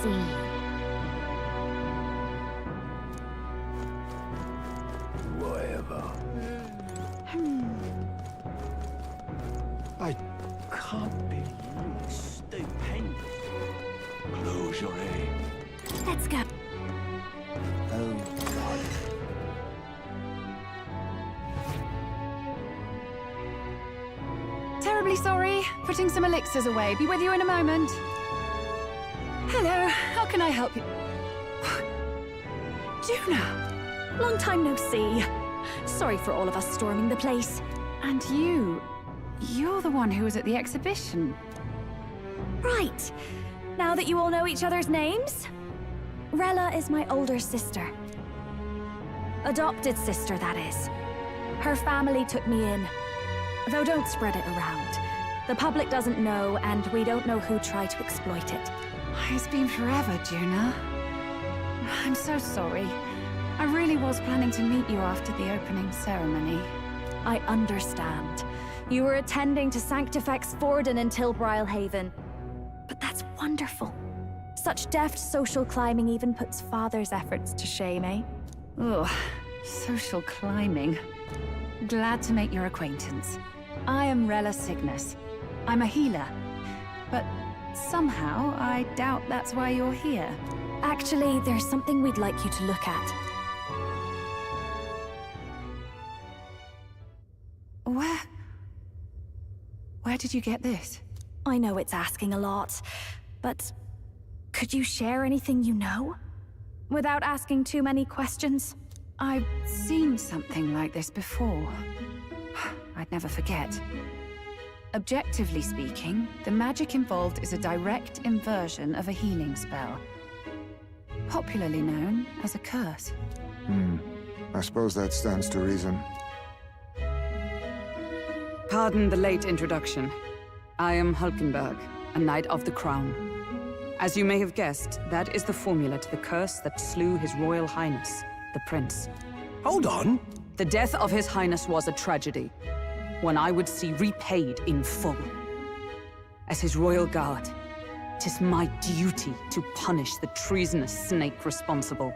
see. Whatever. I can't believe it's stupendous. Close your eyes. Let's go. Oh, God. Terribly sorry. Putting some elixirs away. Be with you in a moment. Hello. How can I help you? Juna! Long time no see. Sorry for all of us storming the place. And you're the one who was at the exhibition. Right. Now that you all know each other's names, Rella is my older sister. Adopted sister, that is. Her family took me in. Though don't spread it around. The public doesn't know, and we don't know who tried to exploit it. It's been forever, Juna. I'm so sorry. I really was planning to meet you after the opening ceremony. I understand. You were attending to Sanctifex Forden in Tilbrile Haven. But that's wonderful. Such deft social climbing even puts Father's efforts to shame, eh? Ugh, social climbing. Glad to make your acquaintance. I am Rella Cygnus. I'm a healer. But somehow, I doubt that's why you're here. Actually, there's something we'd like you to look at. Where did you get this? I know it's asking a lot, but could you share anything you know? Without asking too many questions? I've seen something like this before. I'd never forget. Objectively speaking, the magic involved is a direct inversion of a healing spell. Popularly known as a curse. I suppose that stands to reason. Pardon the late introduction. I am Hulkenberg, a Knight of the Crown. As you may have guessed, that is the formula to the curse that slew His Royal Highness, the Prince. Hold on. The death of His Highness was a tragedy, one I would see repaid in full. As His Royal Guard, 'tis my duty to punish the treasonous snake responsible.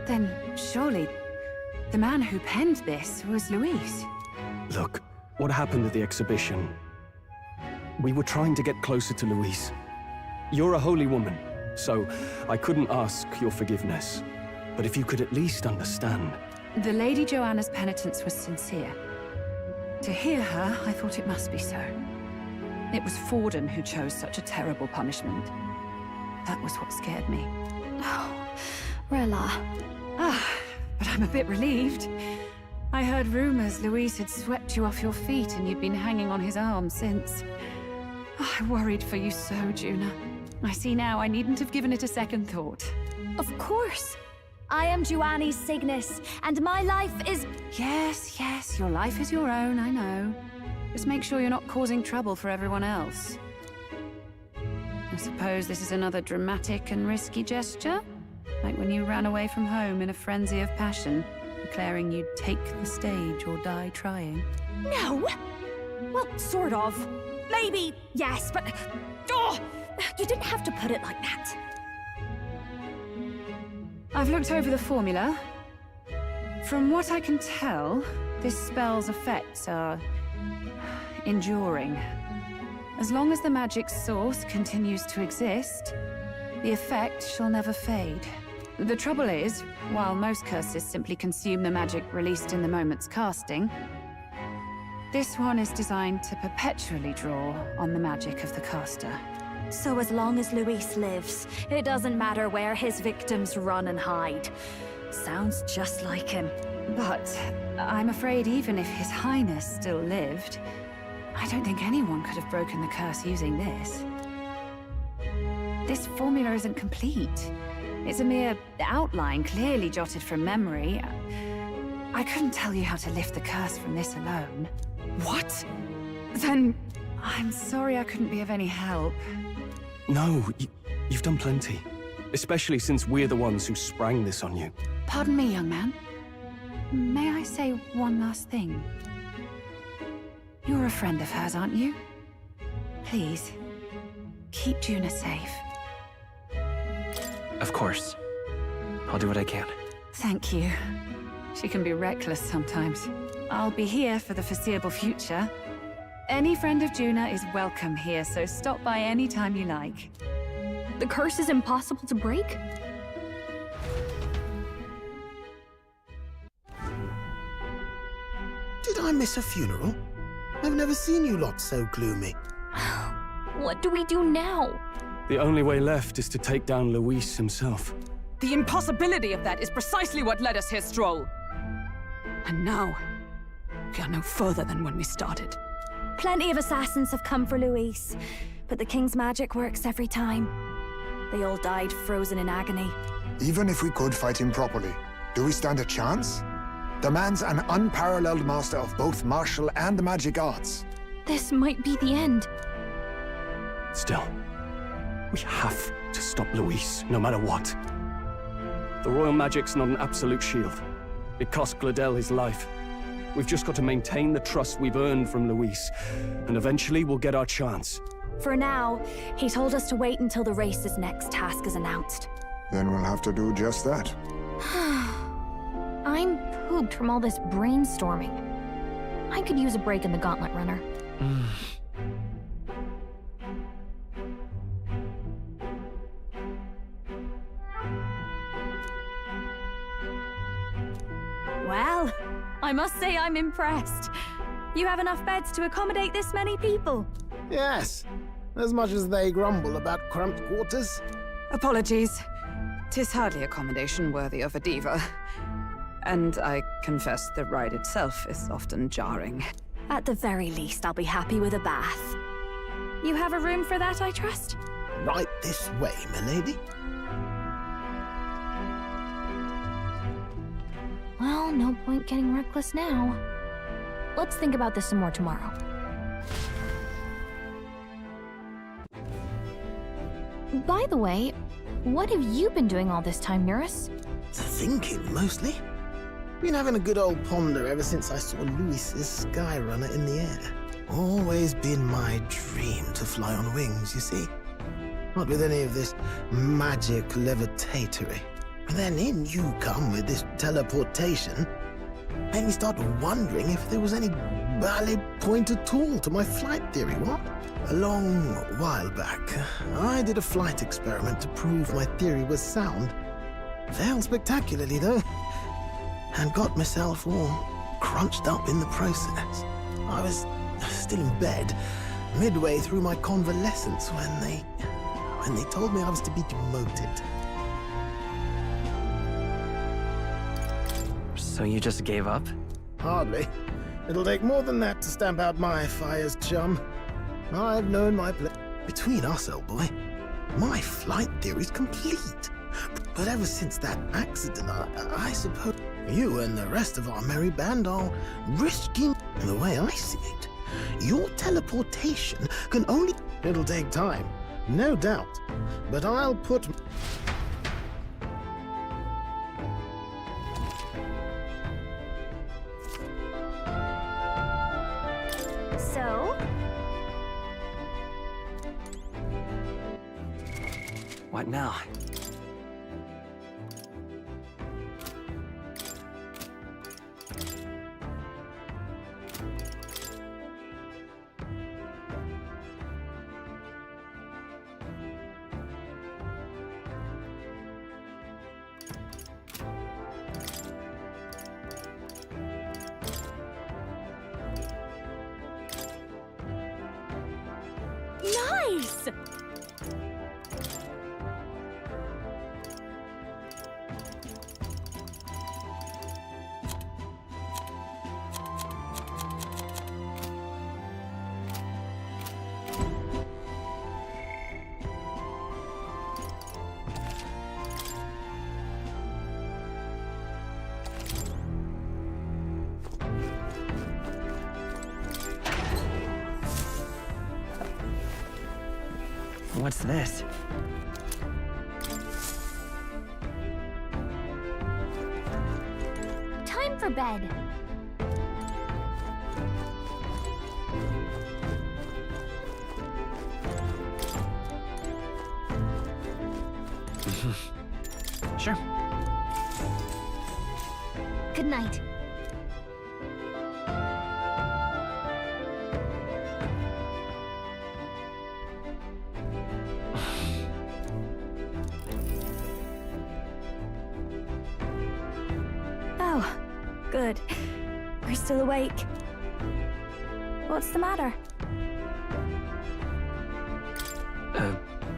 Then surely the man who penned this was Luis. Look, what happened at the exhibition? We were trying to get closer to Luis. You're a holy woman, so I couldn't ask your forgiveness. But if you could at least understand. The Lady Joanna's penitence was sincere. To hear her, I thought it must be so. It was Forden who chose such a terrible punishment. That was what scared me. Oh, Rella. But I'm a bit relieved. I heard rumors Luis had swept you off your feet and you'd been hanging on his arm since. I worried for you so, Juna. I see now I needn't have given it a second thought. Of course. I am Juani's Cygnus, and my life is... Yes, your life is your own, I know. Just make sure you're not causing trouble for everyone else. I suppose this is another dramatic and risky gesture? Like when you ran away from home in a frenzy of passion, declaring you'd take the stage or die trying. No! Well, sort of. Maybe, yes, but... Oh! You didn't have to put it like that. I've looked over the formula. From what I can tell, this spell's effects are enduring. As long as the magic's source continues to exist, the effect shall never fade. The trouble is, while most curses simply consume the magic released in the moment's casting, this one is designed to perpetually draw on the magic of the caster. So as long as Luis lives, it doesn't matter where his victims run and hide. Sounds just like him. But I'm afraid even if His Highness still lived, I don't think anyone could have broken the curse using this. This formula isn't complete. It's a mere outline, clearly jotted from memory. I couldn't tell you how to lift the curse from this alone. What? Then I'm sorry I couldn't be of any help. No, you've done plenty. Especially since we're the ones who sprang this on you. Pardon me, young man. May I say one last thing? You're a friend of hers, aren't you? Please, keep Juna safe. Of course. I'll do what I can. Thank you. She can be reckless sometimes. I'll be here for the foreseeable future. Any friend of Juna is welcome here, so stop by any time you like. The curse is impossible to break? Did I miss a funeral? I've never seen you lot so gloomy. What do we do now? The only way left is to take down Luis himself. The impossibility of that is precisely what led us here, Stroll. And now, we are no further than when we started. Plenty of assassins have come for Luis, but the king's magic works every time. They all died frozen in agony. Even if we could fight him properly, do we stand a chance? The man's an unparalleled master of both martial and magic arts. This might be the end. Still, we have to stop Luis, no matter what. The royal magic's not an absolute shield. It cost Gladel his life. We've just got to maintain the trust we've earned from Luis, and eventually we'll get our chance. For now, he told us to wait until the race's next task is announced. Then we'll have to do just that. I'm pooped from all this brainstorming. I could use a break in the Gauntlet Runner. Well, I must say I'm impressed. You have enough beds to accommodate this many people. Yes, as much as they grumble about cramped quarters. Apologies. 'Tis hardly accommodation worthy of a diva. And I confess the ride itself is often jarring. At the very least, I'll be happy with a bath. You have a room for that, I trust? Right this way, milady. Well, no point getting reckless now. Let's think about this some more tomorrow. By the way, what have you been doing all this time, Eurus? Thinking, mostly. Been having a good old ponder ever since I saw Luis's Skyrunner in the air. Always been my dream to fly on wings, you see. Not with any of this magic levitatory. And then in you come with this teleportation. Made me start wondering if there was any valid point at all to my flight theory, what? A long while back, I did a flight experiment to prove my theory was sound. Failed spectacularly, though. And got myself all crunched up in the process. I was still in bed, midway through my convalescence when they told me I was to be demoted. So you just gave up? Hardly. It'll take more than that to stamp out my fires, chum. I've known my place. Between us, old boy, my flight theory's complete. But ever since that accident, I suppose you and the rest of our merry band are risking. The way I see it, your teleportation can only... It'll take time, no doubt. But I'll put... So? What now? Nice! What's this? Time for bed. Sure. Good night. Oh, good. We're still awake. What's the matter?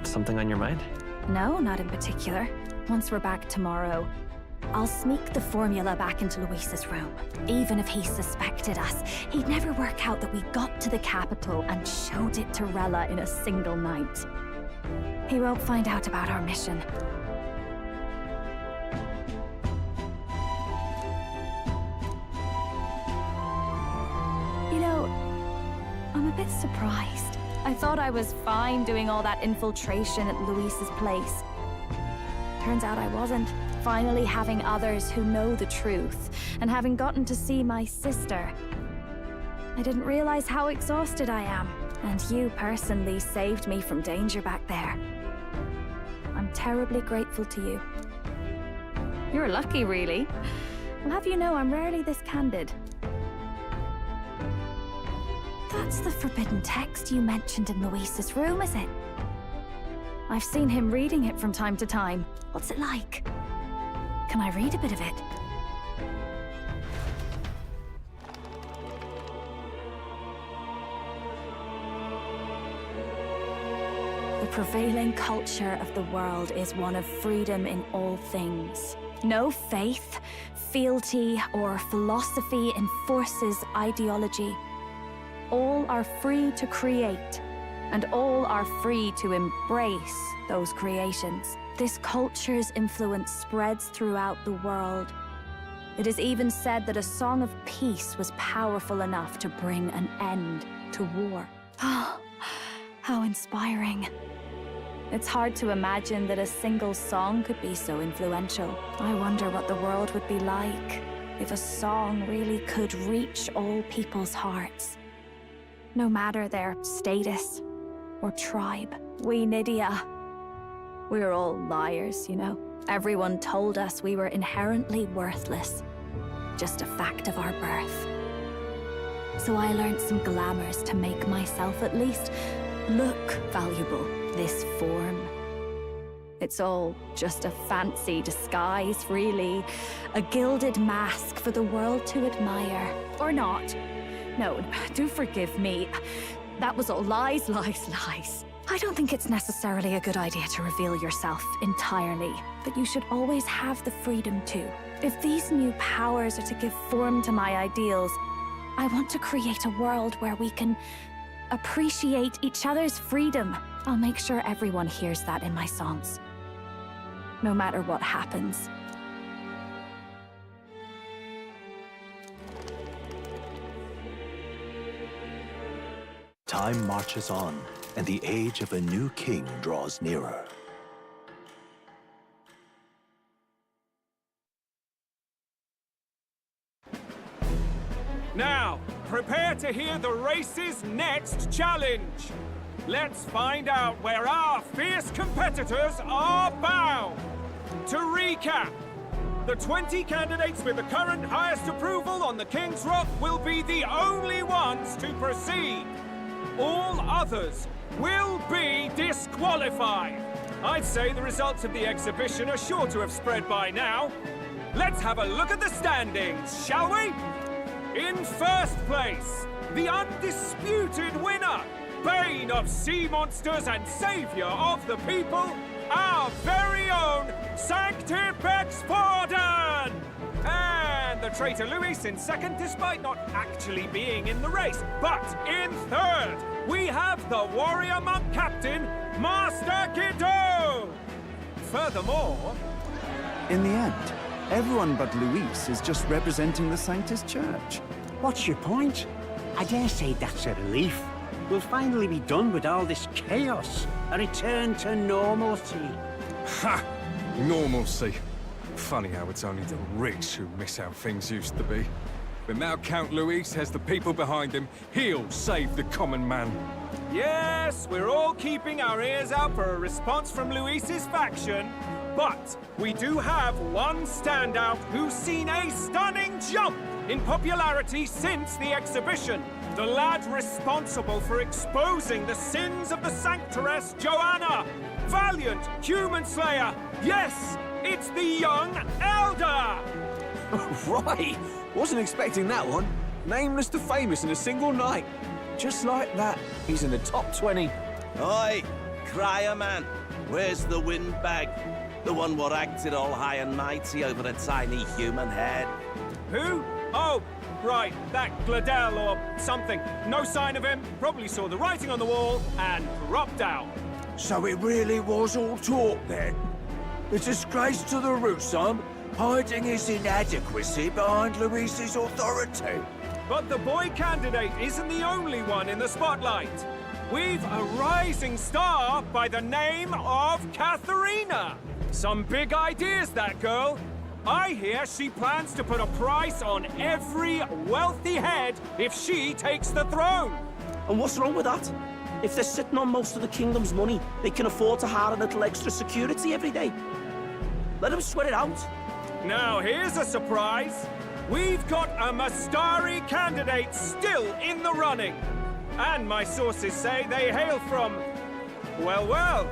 Something on your mind? No, not in particular. Once we're back tomorrow, I'll sneak the formula back into Luis's room. Even if he suspected us, he'd never work out that we got to the capital and showed it to Rella in a single night. He won't find out about our mission. You know, I'm a bit surprised. I thought I was fine doing all that infiltration at Luis's place. Turns out I wasn't. Finally having others who know the truth, and having gotten to see my sister. I didn't realize how exhausted I am, and you personally saved me from danger back there. I'm terribly grateful to you. You're lucky, really. I'll have you know I'm rarely this candid. That's the forbidden text you mentioned in Luis's room, is it? I've seen him reading it from time to time. What's it like? Can I read a bit of it? The prevailing culture of the world is one of freedom in all things. No faith, fealty, or philosophy enforces ideology. All are free to create, and all are free to embrace those creations. This culture's influence spreads throughout the world. It is even said that a song of peace was powerful enough to bring an end to war. Oh, how inspiring. It's hard to imagine that a single song could be so influential. I wonder what the world would be like if a song really could reach all people's hearts. No matter their status or tribe. We Nydia, we're all liars, you know. Everyone told us we were inherently worthless. Just a fact of our birth. So I learned some glamours to make myself at least look valuable. This form. It's all just a fancy disguise, really. A gilded mask for the world to admire. Or not. No, do forgive me. That was all lies, lies, lies. I don't think it's necessarily a good idea to reveal yourself entirely, but you should always have the freedom to. If these new powers are to give form to my ideals, I want to create a world where we can appreciate each other's freedom. I'll make sure everyone hears that in my songs, no matter what happens. Time marches on, and the age of a new king draws nearer. Now, prepare to hear the race's next challenge. Let's find out where our fierce competitors are bound. To recap, the 20 candidates with the current highest approval on the King's Rock will be the only ones to proceed. All others will be disqualified. I'd say the results of the exhibition are sure to have spread by now. Let's have a look at the standings, shall we? In first place, the undisputed winner, bane of sea monsters and savior of the people, our very own Sanctifex Forden! And the traitor Luis in second, despite not actually being in the race. But in third, we have the warrior monk captain, Master Guido! Furthermore... In the end, everyone but Luis is just representing the Sanctus Church. What's your point? I dare say that's a relief. We'll finally be done with all this chaos. A return to normalcy. Ha! Normalcy. Funny how it's only the rich who miss how things used to be. But now Count Luis has the people behind him. He'll save the common man. Yes, we're all keeping our ears out for a response from Luis's faction, but we do have one standout who's seen a stunning jump in popularity since the exhibition. The lad responsible for exposing the sins of the Sanctress Joanna. Valiant human slayer. Yes, it's the young Elder. Right! Wasn't expecting that one. Nameless to famous in a single night. Just like that, he's in the top 20. Oi, crier man, where's the windbag? The one what acted all high and mighty over a tiny human head. Who? Oh, right, that Gladel or something. No sign of him, probably saw the writing on the wall and dropped out. So it really was all talk then? A disgrace to the Russon, hiding his inadequacy behind Luis's authority. But the boy candidate isn't the only one in the spotlight. We've a rising star by the name of Katharina. Some big ideas, that girl. I hear she plans to put a price on every wealthy head if she takes the throne. And what's wrong with that? If they're sitting on most of the kingdom's money, they can afford to hire a little extra security every day. Let them sweat it out. Now, here's a surprise. We've got a Mastari candidate still in the running. And my sources say they hail from, well,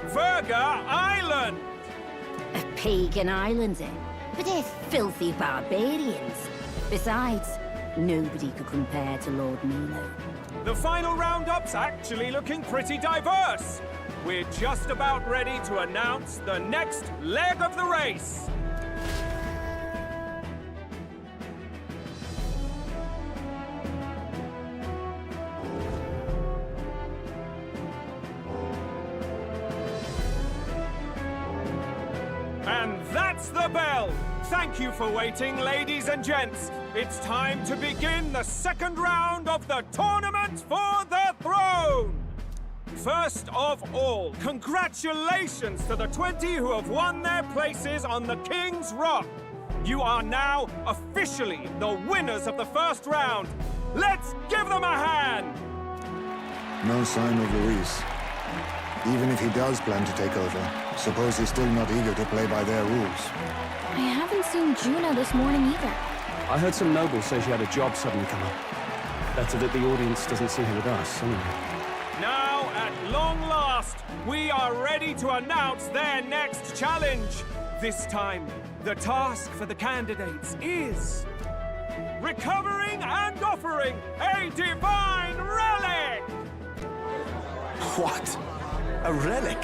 Verga Island. A pagan island, eh? But they're filthy barbarians. Besides, nobody could compare to Lord Milo. The final roundup's actually looking pretty diverse. We're just about ready to announce the next leg of the race. And that's the bell! Thank you for waiting, ladies and gents. It's time to begin the second round of the Tournament for the Throne! First of all, congratulations to the 20 who have won their places on the King's Rock. You are now officially the winners of the first round. Let's give them a hand! No sign of Luis. Even if he does plan to take over, suppose he's still not eager to play by their rules. I haven't seen Juno this morning either. I heard some nobles say she had a job suddenly come up. Better that the audience doesn't see her with us, anyway. Now, at long last, we are ready to announce their next challenge. This time, the task for the candidates is recovering and offering a divine relic! What? A relic?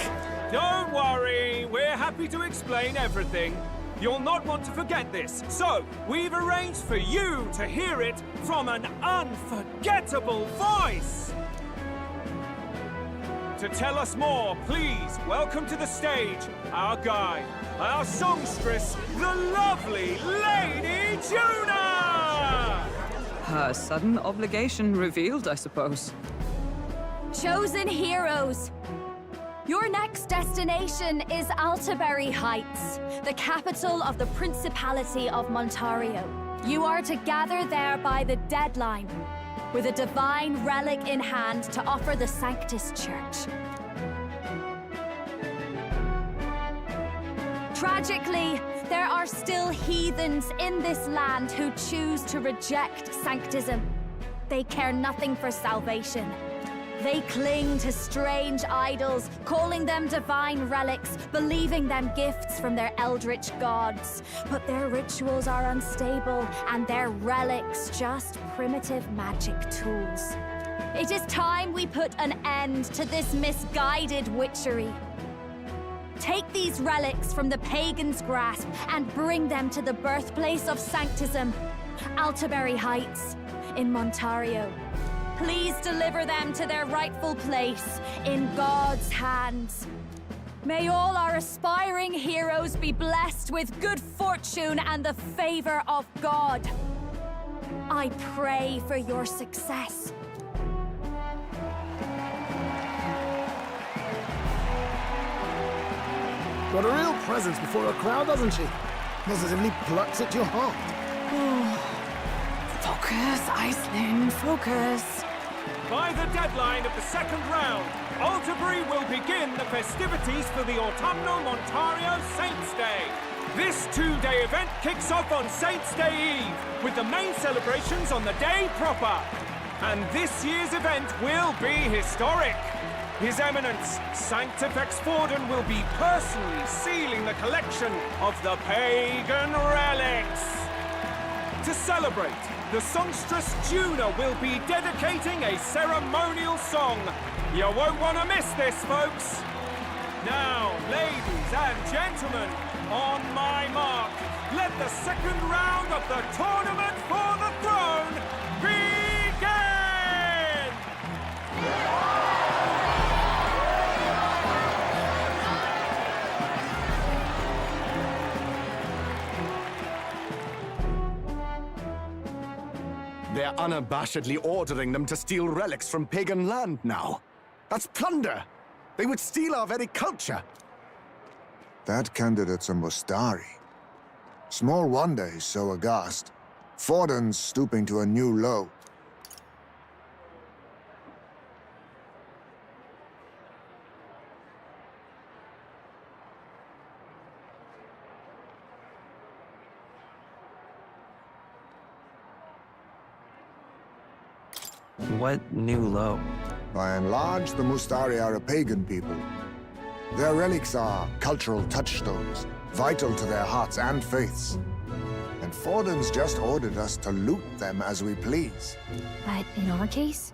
Don't worry, we're happy to explain everything. You'll not want to forget this, so we've arranged for you to hear it from an unforgettable voice. To tell us more, please welcome to the stage our guide, our songstress, the lovely Lady Juna! Her sudden obligation revealed, I suppose. Chosen heroes! Your next destination is Altaberry Heights, the capital of the Principality of Montario. You are to gather there by the deadline, with a divine relic in hand to offer the Sanctus Church. Tragically, there are still heathens in this land who choose to reject sanctism. They care nothing for salvation. They cling to strange idols, calling them divine relics, believing them gifts from their eldritch gods. But their rituals are unstable, and their relics just primitive magic tools. It is time we put an end to this misguided witchery. Take these relics from the pagan's grasp and bring them to the birthplace of sanctism, Altaberry Heights, in Montario. Please deliver them to their rightful place in God's hands. May all our aspiring heroes be blessed with good fortune and the favor of God. I pray for your success. Got a real presence before a crowd, doesn't she? Positively plucks at your heart. Focus, Iceland, focus. By the deadline of the second round, Alterbury will begin the festivities for the Autumnal Montario Saints' Day. This two-day event kicks off on Saints' Day Eve, with the main celebrations on the day proper. And this year's event will be historic. His Eminence, Sanctifex Forden, will be personally sealing the collection of the pagan relics. To celebrate, the songstress Juna will be dedicating a ceremonial song. You won't want to miss this, folks. Now, ladies and gentlemen, on my mark, let the second round of the Tournament for the Throne begin! They're unabashedly ordering them to steal relics from pagan land now. That's plunder! They would steal our very culture! That candidate's a Mustari. Small wonder he's so aghast. Forden's stooping to a new low. What new low? By and large, the Mustari are a pagan people. Their relics are cultural touchstones, vital to their hearts and faiths. And Forden's just ordered us to loot them as we please. But in our case,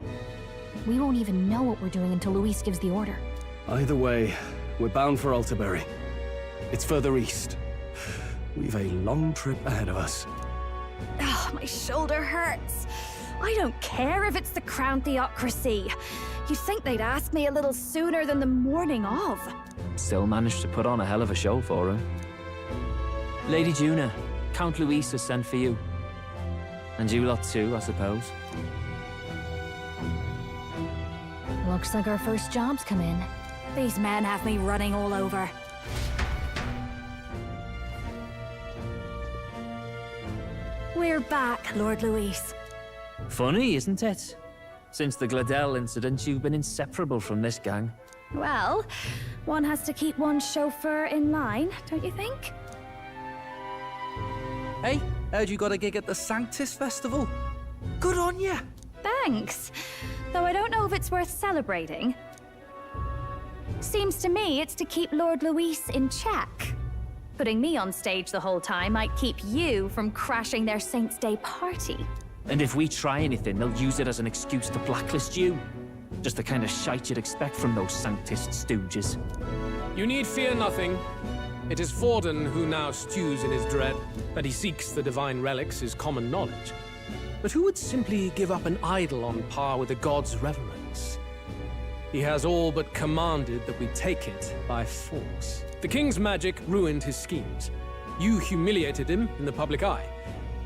we won't even know what we're doing until Luis gives the order. Either way, we're bound for Alterbury. It's further east. We've a long trip ahead of us. Oh, my shoulder hurts. I don't care if it's the Crown Theocracy. You'd think they'd ask me a little sooner than the morning of. Still managed to put on a hell of a show for him. Lady Juna, Count Luis has sent for you. And you lot too, I suppose. Looks like our first job's come in. These men have me running all over. We're back, Lord Luis. Funny, isn't it? Since the Gladel incident, you've been inseparable from this gang. Well, one has to keep one's chauffeur in line, don't you think? Hey, heard you got a gig at the Sanctis Festival. Good on ya! Thanks. Though I don't know if it's worth celebrating. Seems to me it's to keep Lord Luis in check. Putting me on stage the whole time might keep you from crashing their Saints' Day party. And if we try anything, they'll use it as an excuse to blacklist you. Just the kind of shite you'd expect from those Sanctist stooges. You need fear nothing. It is Forden who now stews in his dread. That he seeks the divine relics is common knowledge. But who would simply give up an idol on par with the god's reverence? He has all but commanded that we take it by force. The king's magic ruined his schemes. You humiliated him in the public eye.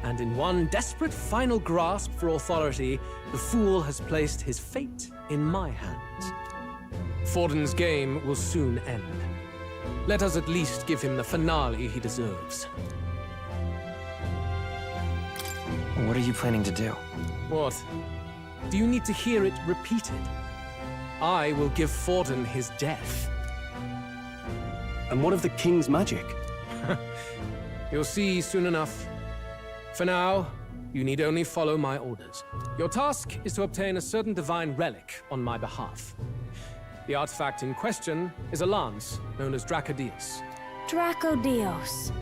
And in one desperate final grasp for authority, the fool has placed his fate in my hands. Forden's game will soon end. Let us at least give him the finale he deserves. What are you planning to do? What? Do you need to hear it repeated? I will give Forden his death. And what of the king's magic? You'll see soon enough. For now, you need only follow my orders. Your task is to obtain a certain divine relic on my behalf. The artifact in question is a lance known as Dracodios. Dracodios.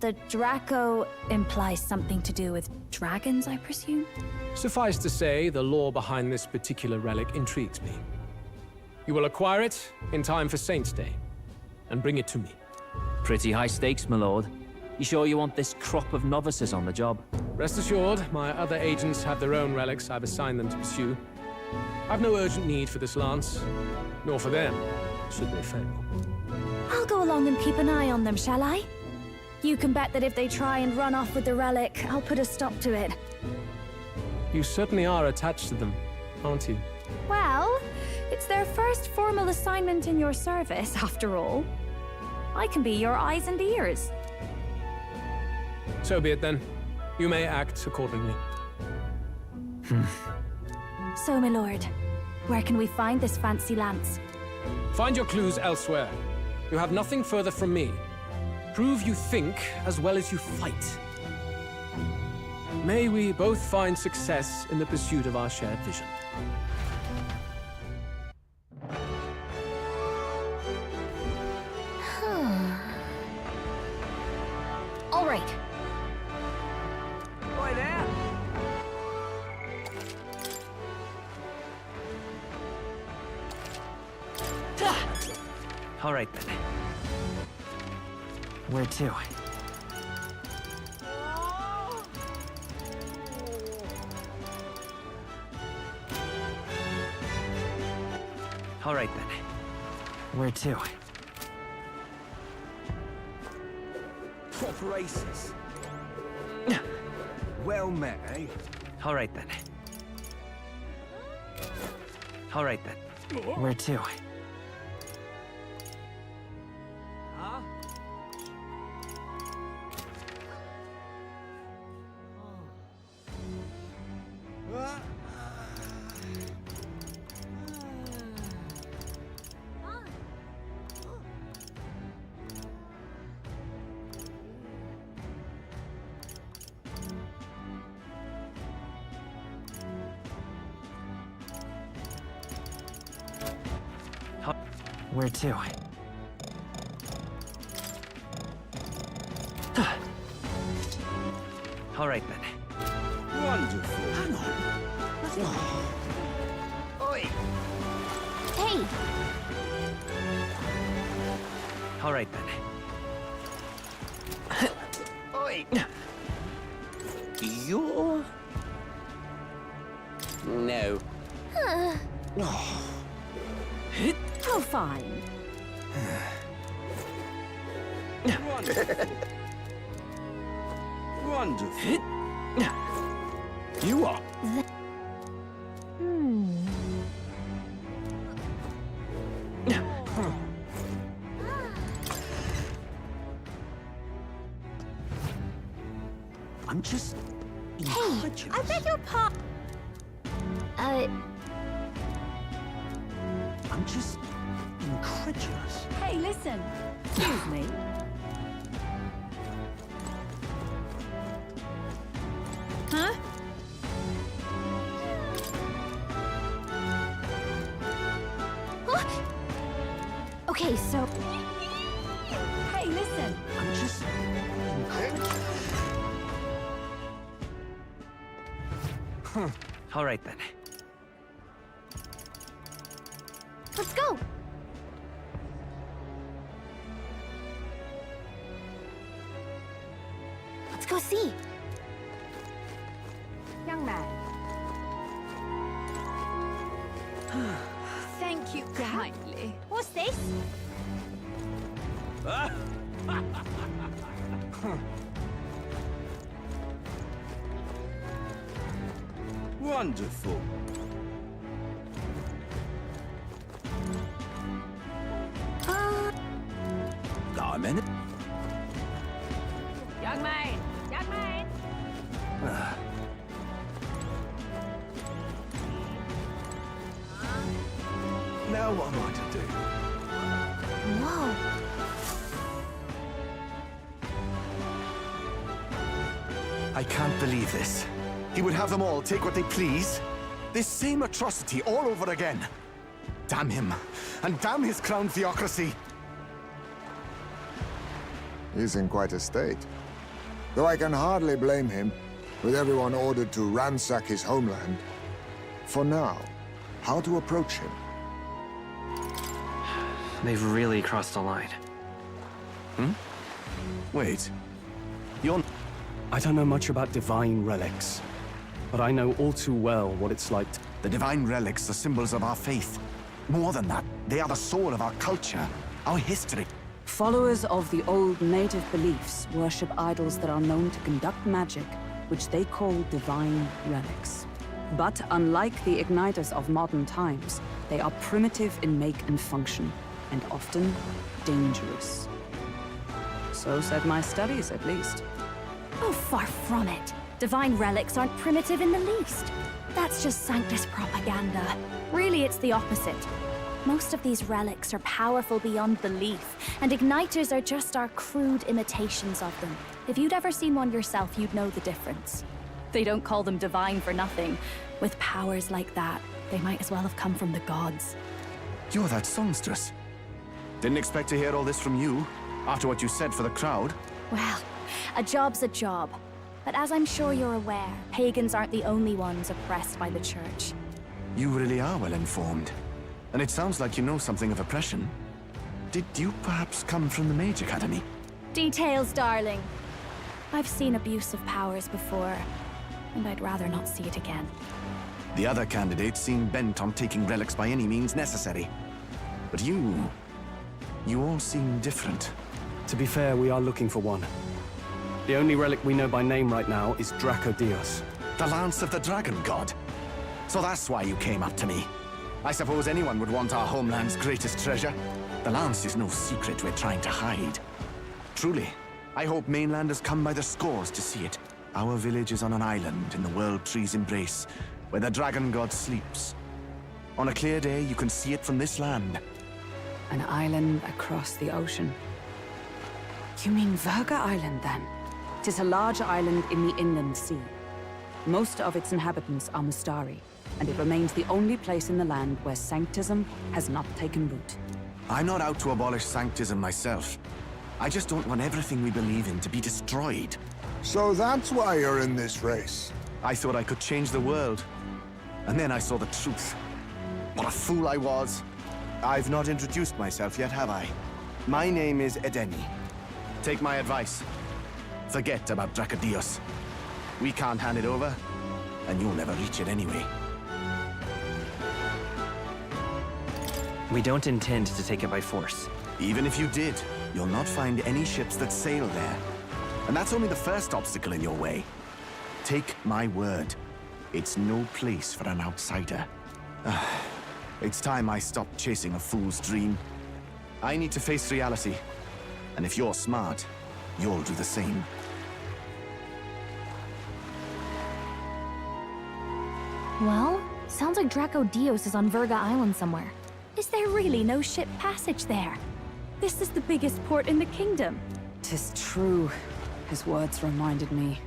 The Draco implies something to do with dragons, I presume? Suffice to say, the lore behind this particular relic intrigues me. You will acquire it in time for Saints' Day, and bring it to me. Pretty high stakes, my lord. You sure you want this crop of novices on the job? Rest assured, my other agents have their own relics I've assigned them to pursue. I've no urgent need for this lance, nor for them, should they fail. I'll go along and keep an eye on them, shall I? You can bet that if they try and run off with the relic, I'll put a stop to it. You certainly are attached to them, aren't you? Well, it's their first formal assignment in your service, after all. I can be your eyes and ears. So be it then. You may act accordingly. So, my lord, where can we find this fancy lance? Find your clues elsewhere. You have nothing further from me. Prove you think as well as you fight. May we both find success in the pursuit of our shared vision. All right. Boy there! All right, then. Where to? All right, then. Where to? Proper aces. Well met, eh? All right, then. All right, then. Where to? Huh? Where to? All right, then. Wonderful. Hang on. That's not... Oi! Hey! All right, then. Oi! You're... No. Oh, fine. Wonderful. Wonderful. You are. I'm just... Hey, I beg your pardon. I'm just incredulous. Hey, listen. Excuse me. Huh? What? Okay, so... Hey, listen. I'm just incredulous. All right, then. Let's go. Let's go see. Young man. Thank you kindly. What's this? Wonderful. Got a minute? Young man. Young man. Now what am I to do? Whoa. I can't believe this. He would have them all take what they please. This same atrocity all over again. Damn him. And damn his crown theocracy. He's in quite a state. Though I can hardly blame him, with everyone ordered to ransack his homeland. For now, how to approach him? They've really crossed the line. Wait. You're... I don't know much about divine relics, but I know all too well what it's like to... The divine relics are symbols of our faith. More than that, they are the soul of our culture, our history. Followers of the old native beliefs worship idols that are known to conduct magic, which they call divine relics. But unlike the igniters of modern times, they are primitive in make and function, and often dangerous. So said my studies, at least. Oh, far from it. Divine relics aren't primitive in the least. That's just Sanctus propaganda. Really, it's the opposite. Most of these relics are powerful beyond belief, and igniters are just our crude imitations of them. If you'd ever seen one yourself, you'd know the difference. They don't call them divine for nothing. With powers like that, they might as well have come from the gods. You're that songstress. Didn't expect to hear all this from you, after what you said for the crowd. Well, a job's a job. But as I'm sure you're aware, pagans aren't the only ones oppressed by the church. You really are well informed. And it sounds like you know something of oppression. Did you perhaps come from the Mage Academy? Details, darling. I've seen abuse of powers before, and I'd rather not see it again. The other candidates seem bent on taking relics by any means necessary. But you all seem different. To be fair, we are looking for one. The only relic we know by name right now is Draco Dios. The Lance of the Dragon God. So that's why you came up to me. I suppose anyone would want our homeland's greatest treasure. The Lance is no secret we're trying to hide. Truly, I hope mainlanders come by the scores to see it. Our village is on an island in the World Tree's embrace, where the Dragon God sleeps. On a clear day, you can see it from this land. An island across the ocean. You mean Verga Island, then? It is a large island in the inland sea. Most of its inhabitants are Mustari, and it remains the only place in the land where Sanctism has not taken root. I'm not out to abolish Sanctism myself. I just don't want everything we believe in to be destroyed. So that's why you're in this race. I thought I could change the world. And then I saw the truth. What a fool I was. I've not introduced myself yet, have I? My name is Edeni. Take my advice. Forget about Draco Dios. We can't hand it over, and you'll never reach it anyway. We don't intend to take it by force. Even if you did, you'll not find any ships that sail there. And that's only the first obstacle in your way. Take my word. It's no place for an outsider. It's time I stopped chasing a fool's dream. I need to face reality. And if you're smart, you'll do the same. Well, sounds like Draco Dios is on Verga Island somewhere. Is there really no ship passage there? This is the biggest port in the kingdom. 'Tis true, his words reminded me.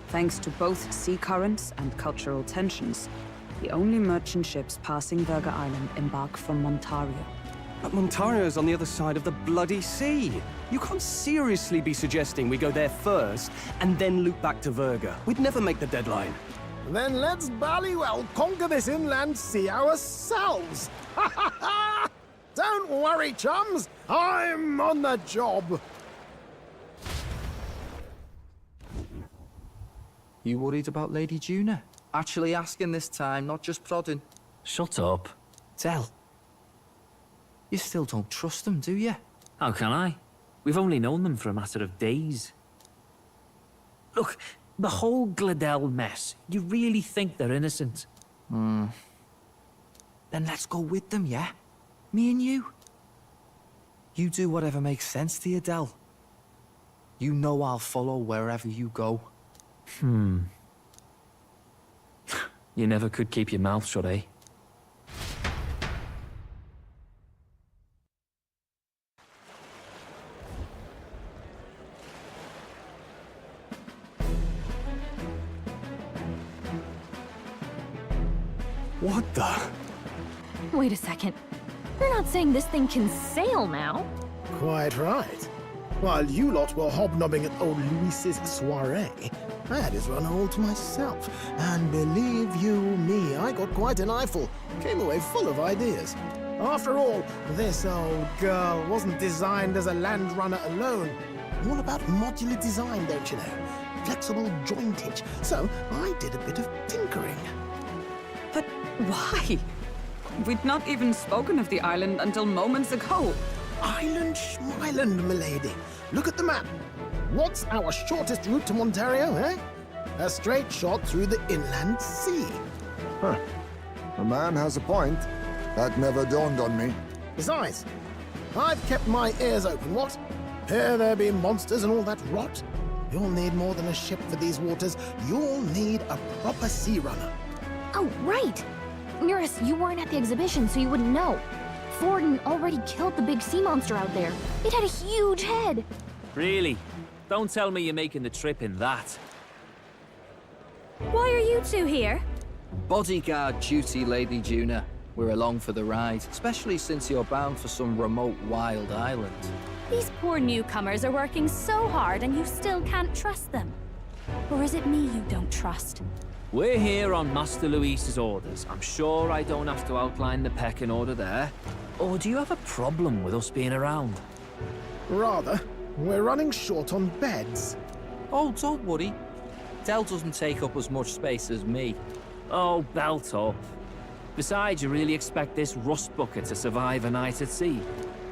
Thanks to both sea currents and cultural tensions, the only merchant ships passing Verga Island embark from Montario. But Montario's on the other side of the bloody sea. You can't seriously be suggesting we go there first and then loop back to Verga. We'd never make the deadline. Then let's ballywell conquer this inland sea ourselves! Ha ha ha! Don't worry, chums! I'm on the job! You worried about Lady Juna? Actually asking this time, not just prodding. Shut up. Tell. You still don't trust them, do you? How can I? We've only known them for a matter of days. Look, the whole Gladel mess, you really think they're innocent? Then let's go with them, yeah? Me and you. You do whatever makes sense to you, Del. You know I'll follow wherever you go. You never could keep your mouth shut, eh? What the? Wait a second. You're not saying this thing can sail now? Quite right. While you lot were hobnobbing at old Luis's soiree, I had his run all to myself. And believe you me, I got quite an eyeful. Came away full of ideas. After all, this old girl wasn't designed as a land runner alone. All about modular design, don't you know? Flexible jointage. So I did a bit of tinkering. But why? We'd not even spoken of the island until moments ago. Island Schmyland, milady. Look at the map. What's our shortest route to Montario, eh? A straight shot through the inland sea. Huh. The man has a point. That never dawned on me. Besides, I've kept my ears open, what? Here there be monsters and all that rot. You'll need more than a ship for these waters. You'll need a proper sea runner. Oh, right! Eurus, you weren't at the exhibition, so you wouldn't know. Forden already killed the big sea monster out there. It had a huge head! Really? Don't tell me you're making the trip in that. Why are you two here? Bodyguard duty, Lady Juna. We're along for the ride, especially since you're bound for some remote wild island. These poor newcomers are working so hard and you still can't trust them. Or is it me you don't trust? We're here on Master Luis's orders. I'm sure I don't have to outline the pecking order there. Or do you have a problem with us being around? Rather. We're running short on beds. Oh, don't worry. Del doesn't take up as much space as me. Oh, belt up. Besides, you really expect this rust bucket to survive a night at sea?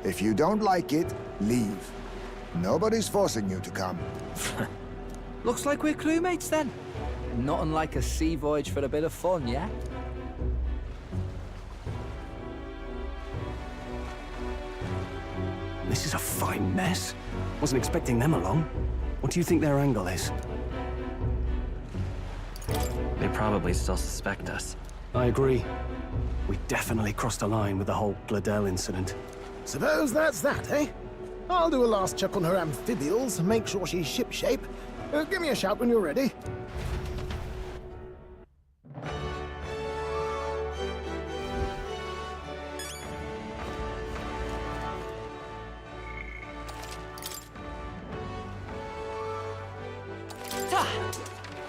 If you don't like it, leave. Nobody's forcing you to come. Looks like we're crewmates then. Nothing like a sea voyage for a bit of fun, yeah? This is a fine mess. Wasn't expecting them along. What do you think their angle is? They probably still suspect us. I agree. We definitely crossed a line with the whole Gladell incident. Suppose that's that, eh? I'll do a last check on her amphibials, make sure she's shipshape. Give me a shout when you're ready.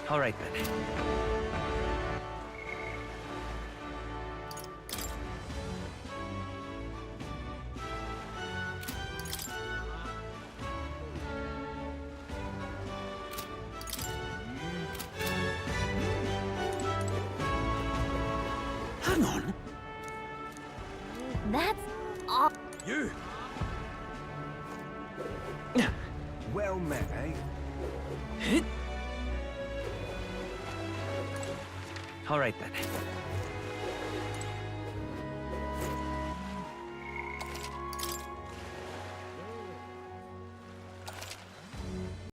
All right, then. Hang on. That's all. You. Well met, eh? All right, then.